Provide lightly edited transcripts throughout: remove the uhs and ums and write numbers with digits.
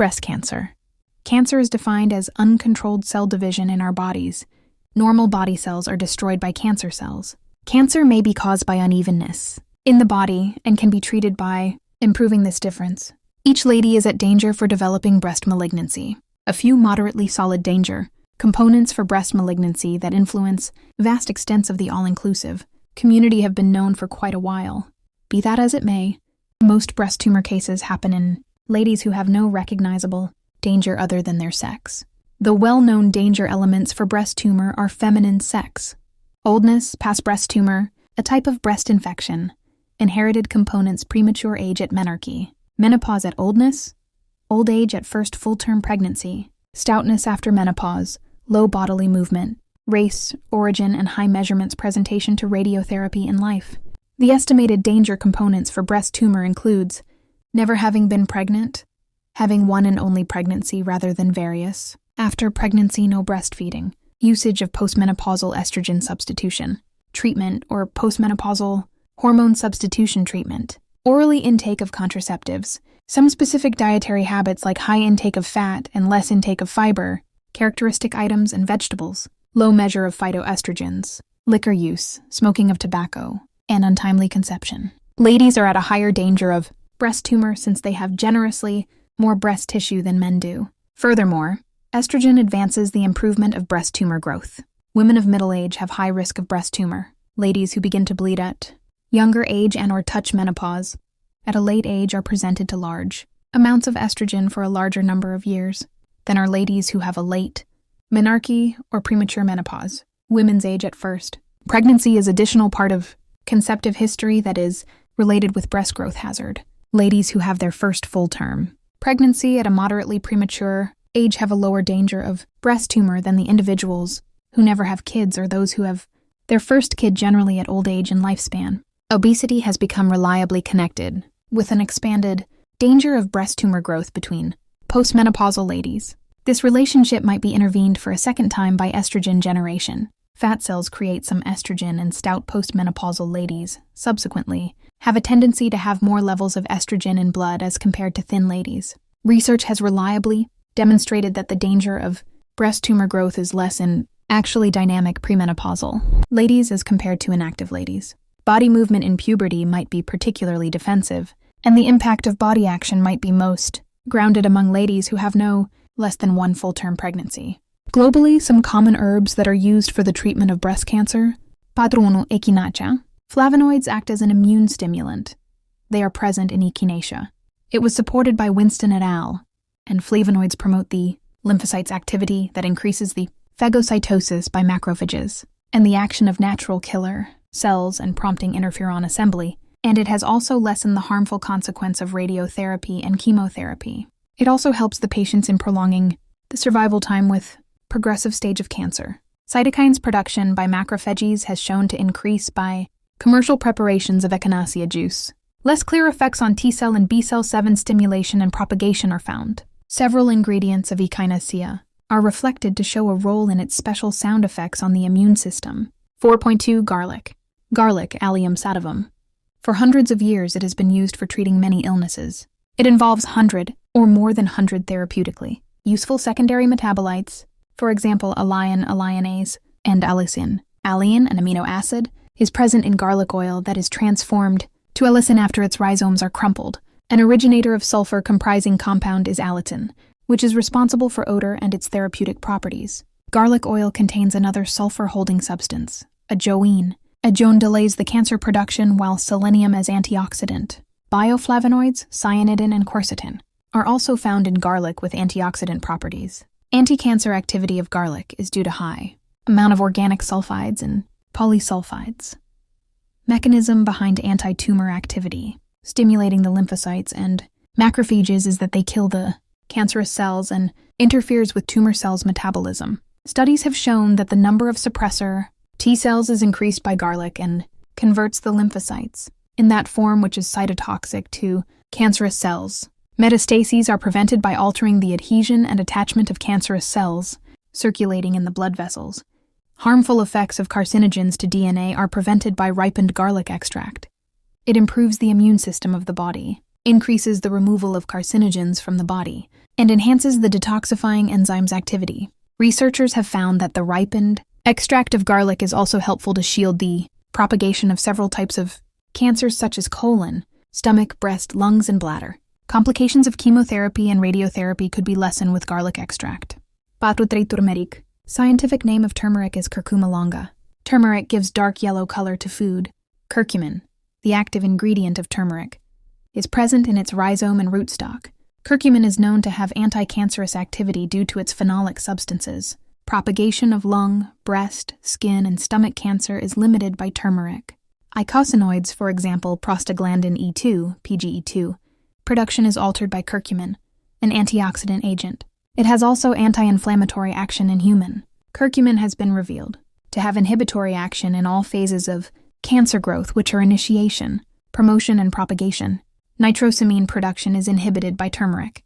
Breast cancer. Cancer is defined as uncontrolled cell division in our bodies. Normal body cells are destroyed by cancer cells. Cancer may be caused by unevenness in the body and can be treated by improving this difference. Each lady is at danger for developing breast malignancy. A few moderately solid danger components for breast malignancy that influence vast extents of the all-inclusive community have been known for quite a while. Be that as it may, most breast tumor cases happen in ladies who have no recognizable danger other than their sex. The well-known danger elements for breast tumor are feminine sex, oldness, past breast tumor, a type of breast infection, inherited components, premature age at menarche, menopause at oldness, old age at first full-term pregnancy, stoutness after menopause, low bodily movement, race, origin, and high measurements presentation to radiotherapy in life. The estimated danger components for breast tumor includes never having been pregnant, having one and only pregnancy rather than various, after pregnancy no breastfeeding, usage of postmenopausal estrogen substitution, treatment or postmenopausal hormone substitution treatment, orally intake of contraceptives, some specific dietary habits like high intake of fat and less intake of fiber, characteristic items and vegetables, low measure of phytoestrogens, liquor use, smoking of tobacco, and untimely conception. Ladies are at a higher danger of breast tumor since they have generously more breast tissue than men do. Furthermore, estrogen advances the improvement of breast tumor growth. Women of middle age have high risk of breast tumor. Ladies who begin to bleed at younger age and/or touch menopause at a late age are presented to large amounts of estrogen for a larger number of years than are ladies who have a late menarche or premature menopause. Women's age at first. Pregnancy is additional part of conceptive history that is related with breast growth hazard. Ladies who have their first full term pregnancy at a moderately premature age have a lower danger of breast tumor than the individuals who never have kids or those who have their first kid generally at old age and lifespan. Obesity has become reliably connected with an expanded danger of breast tumor growth between postmenopausal ladies. This relationship might be intervened for a second time by estrogen generation. Fat cells create some estrogen, and stout postmenopausal ladies, subsequently, have a tendency to have more levels of estrogen in blood as compared to thin ladies. Research has reliably demonstrated that the danger of breast tumor growth is less in actually dynamic premenopausal ladies as compared to inactive ladies. Body movement in puberty might be particularly defensive, and the impact of body action might be most grounded among ladies who have no less than one full-term pregnancy. Globally, some common herbs that are used for the treatment of breast cancer: Padrono echinacea. Flavonoids act as an immune stimulant. They are present in echinacea. It was supported by Winston et al., and flavonoids promote the lymphocytes activity that increases the phagocytosis by macrophages and the action of natural killer cells and prompting interferon assembly, and it has also lessened the harmful consequence of radiotherapy and chemotherapy. It also helps the patients in prolonging the survival time with progressive stage of cancer. Cytokines production by macrophages has shown to increase by commercial preparations of echinacea juice. Less clear effects on T-cell and B-cell 7 stimulation and propagation are found. Several ingredients of echinacea are reflected to show a role in its special sound effects on the immune system. 4.2 Garlic. Garlic, Allium sativum. For hundreds of years it has been used for treating many illnesses. It involves 100 or more than 100 therapeutically useful secondary metabolites, for example, alliin, alliinase, and allicin. Alliin, an amino acid, is present in garlic oil that is transformed to allicin after its rhizomes are crumpled. An originator of sulfur comprising compound is allicin, which is responsible for odor and its therapeutic properties. Garlic oil contains another sulfur-holding substance, a joine. A joine delays the cancer production while selenium as antioxidant. Bioflavonoids, cyanidin and quercetin, are also found in garlic with antioxidant properties. Anti-cancer activity of garlic is due to high amount of organic sulfides and polysulfides. Mechanism behind anti-tumor activity, stimulating the lymphocytes and macrophages, is that they kill the cancerous cells and interferes with tumor cells' metabolism. Studies have shown that the number of suppressor T cells is increased by garlic and converts the lymphocytes in that form which is cytotoxic to cancerous cells. Metastases are prevented by altering the adhesion and attachment of cancerous cells circulating in the blood vessels. Harmful effects of carcinogens to DNA are prevented by ripened garlic extract. It improves the immune system of the body, increases the removal of carcinogens from the body, and enhances the detoxifying enzyme's activity. Researchers have found that the ripened extract of garlic is also helpful to shield the propagation of several types of cancers such as colon, stomach, breast, lungs, and bladder. Complications of chemotherapy and radiotherapy could be lessened with garlic extract. Patutri turmeric. Scientific name of turmeric is curcuma longa. Turmeric gives dark yellow color to food. Curcumin, the active ingredient of turmeric, is present in its rhizome and rootstock. Curcumin is known to have anti-cancerous activity due to its phenolic substances. Propagation of lung, breast, skin, and stomach cancer is limited by turmeric. Eicosanoids, for example, prostaglandin E2, PGE2, production is altered by curcumin, an antioxidant agent. It has also anti-inflammatory action in human. Curcumin has been revealed to have inhibitory action in all phases of cancer growth, which are initiation, promotion, and propagation. Nitrosamine production is inhibited by turmeric.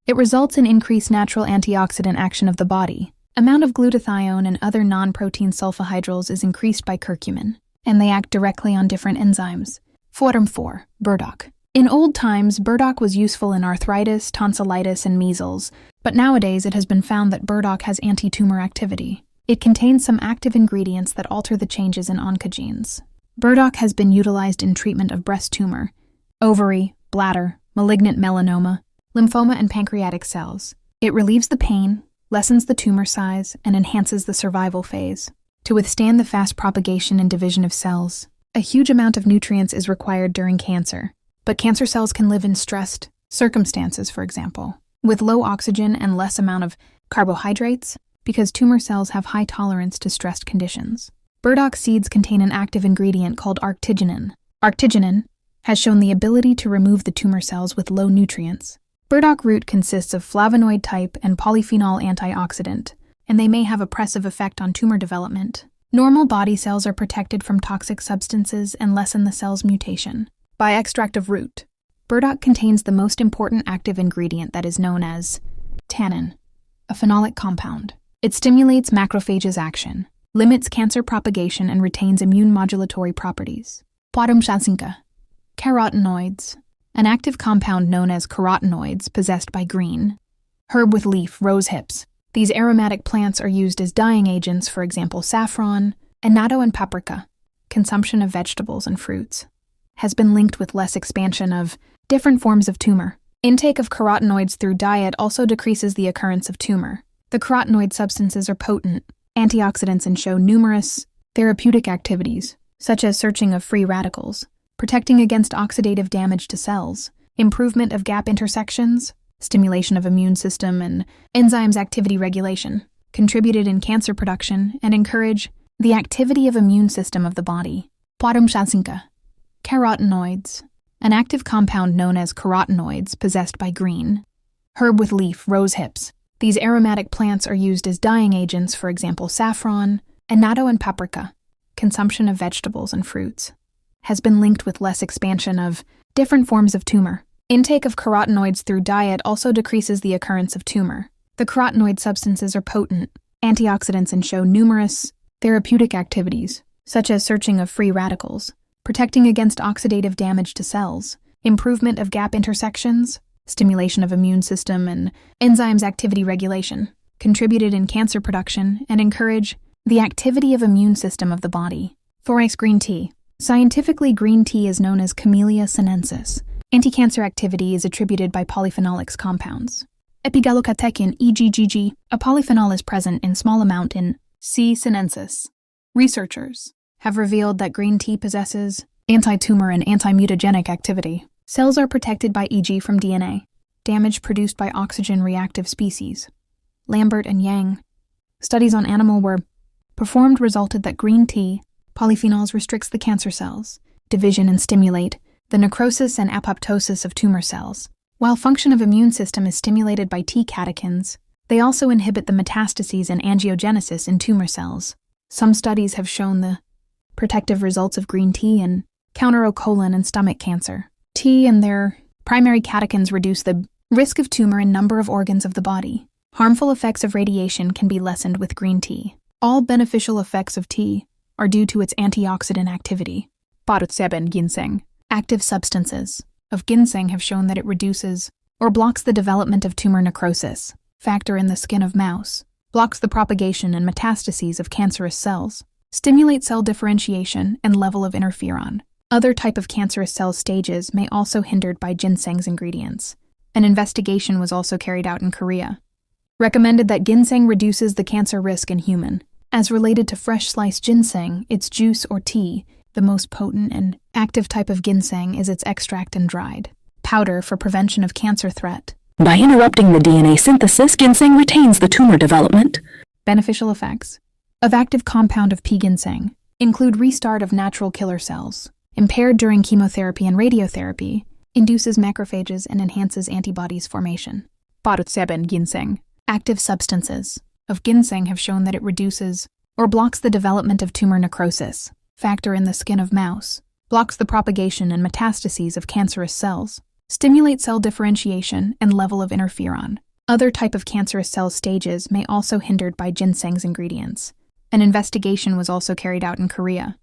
It results in increased natural antioxidant action of the body. Amount of glutathione and other non-protein sulfohydryls is increased by curcumin, and they act directly on different enzymes. Form 4. Burdock. In old times, burdock was useful in arthritis, tonsillitis, and measles, but nowadays it has been found that burdock has anti-tumor activity. It contains some active ingredients that alter the changes in oncogenes. Burdock has been utilized in treatment of breast tumor, ovary, bladder, malignant melanoma, lymphoma, and pancreatic cells. It relieves the pain, lessens the tumor size, and enhances the survival phase. To withstand the fast propagation and division of cells, a huge amount of nutrients is required during cancer. But cancer cells can live in stressed circumstances, for example, with low oxygen and less amount of carbohydrates, because tumor cells have high tolerance to stressed conditions. Burdock seeds contain an active ingredient called arctiginin. Arctiginin has shown the ability to remove the tumor cells with low nutrients. Burdock root consists of flavonoid type and polyphenol antioxidant, and they may have a oppressive effect on tumor development. Normal body cells are protected from toxic substances and lessen the cell's mutation. By extract of root. Burdock contains the most important active ingredient that is known as tannin, a phenolic compound. It stimulates macrophages' action, limits cancer propagation, and retains immune modulatory properties. Carotenoids. An active compound known as carotenoids possessed by green herb with leaf, rose hips. These aromatic plants are used as dyeing agents, for example, saffron, annatto, and paprika. Consumption of vegetables and fruits has been linked with less expansion of different forms of tumor. Intake of carotenoids through diet also decreases the occurrence of tumor. The carotenoid substances are potent antioxidants and show numerous therapeutic activities, such as searching of free radicals, protecting against oxidative damage to cells, improvement of gap intersections, stimulation of immune system, and enzymes activity regulation, contributed in cancer production, and encourage the activity of immune system of the body. Carotenoids. An active compound known as carotenoids possessed by green herb with leaf, rose hips. These aromatic plants are used as dyeing agents, for example, saffron, annatto, and paprika. Consumption of vegetables and fruits has been linked with less expansion of different forms of tumor. Intake of carotenoids through diet also decreases the occurrence of tumor. The carotenoid substances are potent antioxidants and show numerous therapeutic activities, such as searching of free radicals, protecting against oxidative damage to cells, improvement of gap intersections, stimulation of immune system, and enzymes activity regulation, contributed in cancer production, and encourage the activity of immune system of the body. Thorax green tea. Scientifically, green tea is known as Camellia sinensis. Anti-cancer activity is attributed by polyphenolics compounds. Epigallocatechin, EGGG, a polyphenol is present in small amount in C. sinensis. Researchers have revealed that green tea possesses anti-tumor and anti-mutagenic activity. Cells are protected by EG from DNA, damage produced by oxygen-reactive species. Lambert and Yang. Studies on animal were performed resulted that green tea polyphenols restricts the cancer cells, division, and stimulate the necrosis and apoptosis of tumor cells. While function of immune system is stimulated by T catechins, they also inhibit the metastases and angiogenesis in tumor cells. Some studies have shown the protective results of green tea in counter colon and stomach cancer. Tea and their primary catechins reduce the risk of tumor in number of organs of the body. Harmful effects of radiation can be lessened with green tea. All beneficial effects of tea are due to its antioxidant activity. Ginseng. Active substances of ginseng have shown that it reduces or blocks the development of tumor necrosis, factor in the skin of mouse, blocks the propagation and metastases of cancerous cells, stimulates cell differentiation and level of interferon. Other type of cancerous cell stages may also hindered by ginseng's ingredients. An investigation was also carried out in Korea. Recommended that ginseng reduces the cancer risk in human. As related to fresh sliced ginseng, its juice or tea, the most potent and active type of ginseng is its extract and dried powder for prevention of cancer threat. By interrupting the DNA synthesis, ginseng retains the tumor development. Beneficial effects of active compound of pea ginseng include restart of natural killer cells, impaired during chemotherapy and radiotherapy, induces macrophages and enhances antibodies formation. Parutseben ginseng. Active substances of ginseng have shown that it reduces or blocks the development of tumor necrosis, factor in the skin of mouse, blocks the propagation and metastases of cancerous cells, stimulates cell differentiation and level of interferon. Other type of cancerous cell stages may also hindered by ginseng's ingredients. An investigation was also carried out in Korea.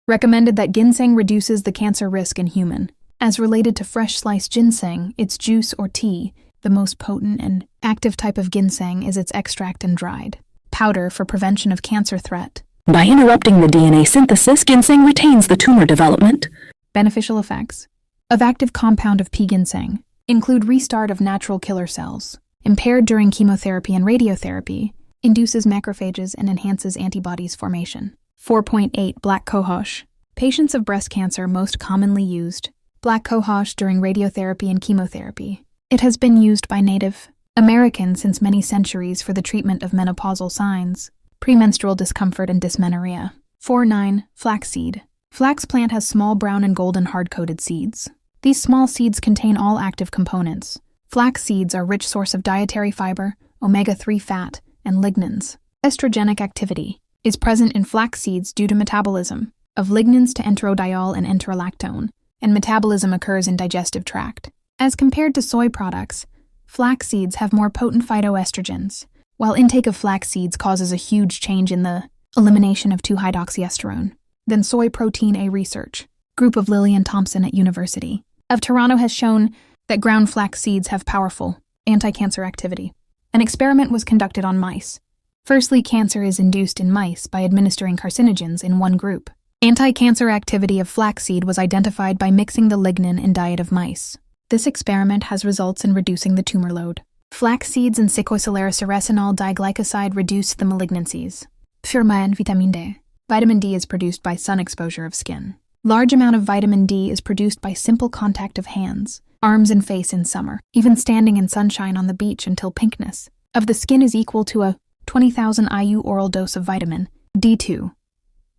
Recommended that ginseng reduces the cancer risk in human. As related to fresh sliced ginseng, its juice or tea, the most potent and active type of ginseng is its extract and dried powder for prevention of cancer threat. By interrupting the DNA synthesis, ginseng retains the tumor development. Beneficial effects of active compound of pea ginseng include restart of natural killer cells, impaired during chemotherapy and radiotherapy, induces macrophages and enhances antibodies formation. 4.8 Black cohosh. Patients of breast cancer most commonly used black cohosh during radiotherapy and chemotherapy. It has been used by Native Americans since many centuries for the treatment of menopausal signs, premenstrual discomfort, and dysmenorrhea. 4.9 Flaxseed. Flax plant has small brown and golden hard-coated seeds. These small seeds contain all active components. Flax seeds are a rich source of dietary fiber, omega-3 fat, and lignans. Estrogenic activity is present in flax seeds due to metabolism of lignans to enterodiol and enterolactone, and metabolism occurs in digestive tract. As compared to soy products, flax seeds have more potent phytoestrogens, while intake of flax seeds causes a huge change in the elimination of 2-hydroxyesterone. Then soy protein A research, group of Lillian Thompson at University of Toronto has shown that ground flax seeds have powerful anti-cancer activity. An experiment was conducted on mice. Firstly, cancer is induced in mice by administering carcinogens in one group. Anti-cancer activity of flaxseed was identified by mixing the lignin in diet of mice. This experiment has results in reducing the tumor load. Flax seeds and sequoisolaraceresinol diglycoside reduce the malignancies. Firma and vitamin D. Vitamin D is produced by sun exposure of skin. Large amount of vitamin D is produced by simple contact of hands, arms, and face in summer. Even standing in sunshine on the beach until pinkness of the skin is equal to a 20,000 IU oral dose of vitamin D2.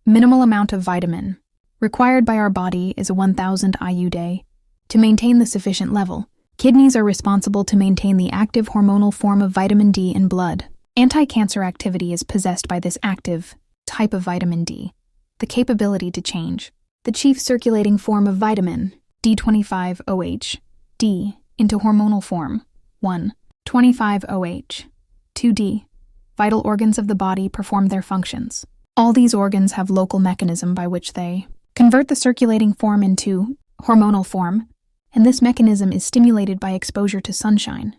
Minimal amount of vitamin required by our body is a 1,000 IU day. To maintain the sufficient level, kidneys are responsible to maintain the active hormonal form of vitamin D in blood. Anti-cancer activity is possessed by this active type of vitamin D, the capability to change the chief circulating form of vitamin D25OH, D, into hormonal form, 1,25OH, 2D. Vital organs of the body perform their functions. All these organs have local mechanism by which they convert the circulating form into hormonal form, and this mechanism is stimulated by exposure to sunshine.